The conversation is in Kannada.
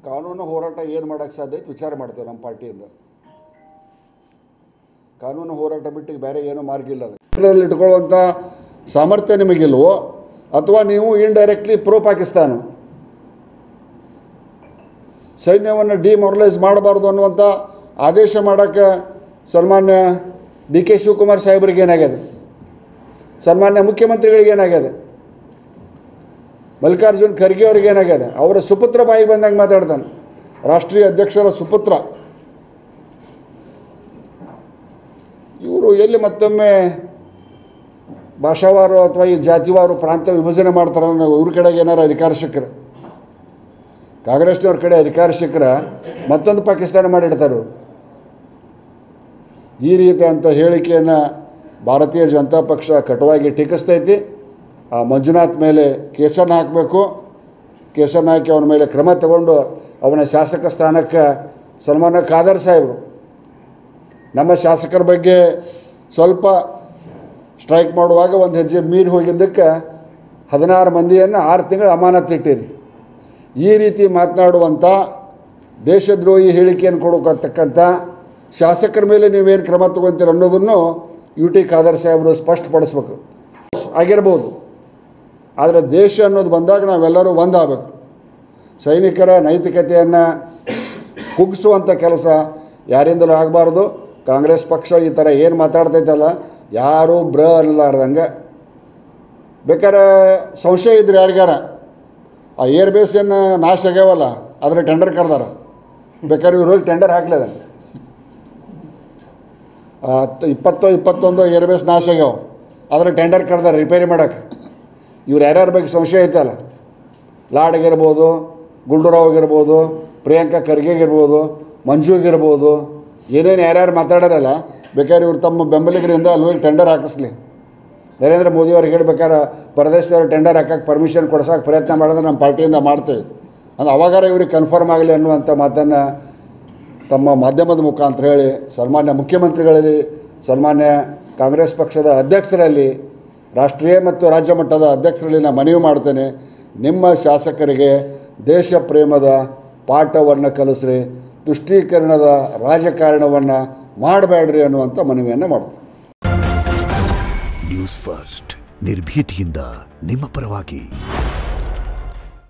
ಕಾನೂನು ಹೋರಾಟ ಏನು ಮಾಡೋಕ್ಕೆ ಸಾಧ್ಯ ಐತೆ ವಿಚಾರ ಮಾಡ್ತೇವೆ ನಮ್ಮ ಪಾರ್ಟಿಯಿಂದ. ಕಾನೂನು ಹೋರಾಟ ಬಿಟ್ಟು ಬೇರೆ ಏನೂ ಮಾರ್ಗ ಇಲ್ಲ. ಅದರಲ್ಲಿ ಇಟ್ಕೊಳ್ಳುವಂಥ ಸಾಮರ್ಥ್ಯ ನಿಮಗಿಲ್ವೋ ಅಥವಾ ನೀವು ಇಂಡೈರೆಕ್ಟ್ಲಿ ಪ್ರೋ ಪಾಕಿಸ್ತಾನ ಸೈನ್ಯವನ್ನು ಡಿಮೊರಲೈಸ್ ಮಾಡಬಾರ್ದು ಅನ್ನುವಂಥ ಆದೇಶ ಮಾಡೋಕ್ಕೆ ಸನ್ಮಾನ್ಯ ಡಿ ಕೆ ಶಿವಕುಮಾರ್ ಸಾಹೇಬ್ರಿಗೆ ಏನಾಗಿದೆ, ಸನ್ಮಾನ್ಯ ಮುಖ್ಯಮಂತ್ರಿಗಳಿಗೆ ಏನಾಗಿದೆ, ಮಲ್ಲಿಕಾರ್ಜುನ್ ಖರ್ಗೆ ಅವ್ರಿಗೆ ಏನಾಗಿದೆ, ಅವರ ಸುಪುತ್ರ ಬಾಯಿಗೆ ಬಂದಂಗೆ ಮಾತಾಡ್ತಾನೆ. ರಾಷ್ಟ್ರೀಯ ಅಧ್ಯಕ್ಷರ ಸುಪುತ್ರ ಇವರು ಎಲ್ಲಿ ಮತ್ತೊಮ್ಮೆ ಭಾಷಾವಾರು ಅಥವಾ ಈ ಜಾತಿವಾರು ಪ್ರಾಂತ ವಿಭಜನೆ ಮಾಡ್ತಾರೆ. ಇವ್ರ ಕಡೆಗೆ ಏನಾರು ಅಧಿಕಾರ ಸಿಕ್ಕರೆ, ಕಾಂಗ್ರೆಸ್ನವ್ರ ಕಡೆ ಅಧಿಕಾರ ಸಿಕ್ಕರೆ ಮತ್ತೊಂದು ಪಾಕಿಸ್ತಾನ ಮಾಡಿಡ್ತಾರೆ. ಈ ರೀತಿ ಅಂತ ಹೇಳಿಕೆಯನ್ನು ಭಾರತೀಯ ಜನತಾ ಪಕ್ಷ ಕಟುವಾಗಿ ಟೀಕಿಸ್ತೈತಿ. ಆ ಮಂಜುನಾಥ್ ಮೇಲೆ ಕೇಸನ್ನು ಹಾಕಬೇಕು. ಕೇಸನ್ನು ಹಾಕಿ ಅವನ ಮೇಲೆ ಕ್ರಮ ತಗೊಂಡು ಅವನ ಶಾಸಕ ಸ್ಥಾನಕ್ಕೆ ಸನ್ಮಾನ್ಯ ಖಾದರ್ ಸಾಹೇಬರು ನಮ್ಮ ಶಾಸಕರ ಬಗ್ಗೆ ಸ್ವಲ್ಪ ಸ್ಟ್ರೈಕ್ ಮಾಡುವಾಗ ಒಂದು ಹೆಜ್ಜೆ ಮೀರಿ ಹೋಗಿದ್ದಕ್ಕೆ 16 ಮಂದಿಯನ್ನು 6 ತಿಂಗಳು ಅಮಾನತಿಟ್ಟಿರಿ. ಈ ರೀತಿ ಮಾತನಾಡುವಂಥ ದೇಶದ್ರೋಹಿ ಹೇಳಿಕೆಯನ್ನು ಕೊಡತಕ್ಕಂಥ ಶಾಸಕರ ಮೇಲೆ ನೀವೇನು ಕ್ರಮ ತಗೊತೀರ ಅನ್ನೋದನ್ನು UT ಖಾದರ್ ಸಾಹೇಬರು ಸ್ಪಷ್ಟಪಡಿಸ್ಬೇಕು. ಆಗಿರ್ಬೋದು, ಆದರೆ ದೇಶ ಅನ್ನೋದು ಬಂದಾಗ ನಾವೆಲ್ಲರೂ ಒಂದಾಗಬೇಕು. ಸೈನಿಕರ ನೈತಿಕತೆಯನ್ನು ಕುಗ್ಗಿಸುವಂಥ ಕೆಲಸ ಯಾರಿಂದಲೂ ಆಗಬಾರ್ದು. ಕಾಂಗ್ರೆಸ್ ಪಕ್ಷ ಈ ಥರ ಏನು ಮಾತಾಡ್ತೈತಲ್ಲ, ಯಾರೂ ಅನ್ನಲಾರ್ದಂಗೆ ಬೇಕಾದ್ರೆ ಸಂಶಯ ಇದ್ರೆ ಯಾರಿಗಾರ ಆ ಏರ್ಬೇಸ್ ಏನು ನಾಶ ಆಗ್ಯಾವಲ್ಲ ಅದರ ಟೆಂಡರ್ ಕರೆದಾರ, ಬೇಕಾದ್ರೆ ಇವ್ರು ಹೋಗಿ ಟೆಂಡರ್ ಹಾಕ್ಲಿದ 20-21 ಏರ್ಬೇಸ್ ನಾಶ ಆಗ್ಯಾವ, ಅದರ ಟೆಂಡರ್ ಕರೆದಾರ ರಿಪೇರಿ ಮಾಡೋಕ್ಕೆ. ಇವ್ರು ಯಾರ್ಯಾರ ಬಗ್ಗೆ ಸಂಶಯ ಐತಲ್ಲ, ಲಾಡ್ಗಿರ್ಬೋದು, ಗುಂಡೂರಾವ್ಗಿರ್ಬೋದು, ಪ್ರಿಯಾಂಕಾ ಖರ್ಗೆಗಿರ್ಬೋದು, ಮಂಜುಗಿರ್ಬೋದು, ಏನೇನು ಯಾರ್ಯಾರು ಮಾತಾಡೋರಲ್ಲ, ಬೇಕಾದ್ರೆ ಇವ್ರು ತಮ್ಮ ಬೆಂಬಲಿಗರಿಂದ ಅಲ್ಲಿ ಹೋಗಿ ಟೆಂಡರ್ ಹಾಕಿಸ್ಲಿ. ನರೇಂದ್ರ ಮೋದಿಯವ್ರಿಗೆ ಹೇಳ್ಬೇಕಾದ್ರೆ ಪರದೇಶದವ್ರು ಟೆಂಡರ್ ಹಾಕಕ್ಕೆ ಪರ್ಮಿಷನ್ ಕೊಡ್ಸೋಕೆ ಪ್ರಯತ್ನ ಮಾಡಿದ್ರೆ ನಮ್ಮ ಪಾರ್ಟಿಯಿಂದ ಮಾಡ್ತೇವೆ ಅಂದ್ರೆ ಅವಾಗಾರ ಇವ್ರಿಗೆ ಕನ್ಫರ್ಮ್ ಆಗಲಿ ಅನ್ನುವಂಥ ಮಾತನ್ನು ತಮ್ಮ ಮಾಧ್ಯಮದ ಮುಖಾಂತರ ಹೇಳಿ ಸನ್ಮಾನ್ಯ ಮುಖ್ಯಮಂತ್ರಿಗಳಲ್ಲಿ, ಸನ್ಮಾನ್ಯ ಕಾಂಗ್ರೆಸ್ ಪಕ್ಷದ ಅಧ್ಯಕ್ಷರಲ್ಲಿ, ರಾಷ್ಟ್ರೀಯ ಮತ್ತು ರಾಜ್ಯ ಮಟ್ಟದ ಅಧ್ಯಕ್ಷರಲ್ಲಿ ನಾನು ಮನವಿ ಮಾಡ್ತೇನೆ. ನಿಮ್ಮ ಶಾಸಕರಿಗೆ ದೇಶ ಪ್ರೇಮದ ಪಾಠವನ್ನು ಕಲಿಸ್ರಿ, ತುಷ್ಟೀಕರಣದ ರಾಜಕಾರಣವನ್ನು ಮಾಡಬೇಡ್ರಿ ಅನ್ನುವಂಥ ಮನವಿಯನ್ನು ಮಾಡ್ತೀನಿ. ನ್ಯೂಸ್ ಫಸ್ಟ್ ನಿರ್ಭೀತಿಯಿಂದ ನಿಮ್ಮ ಪರವಾಗಿ.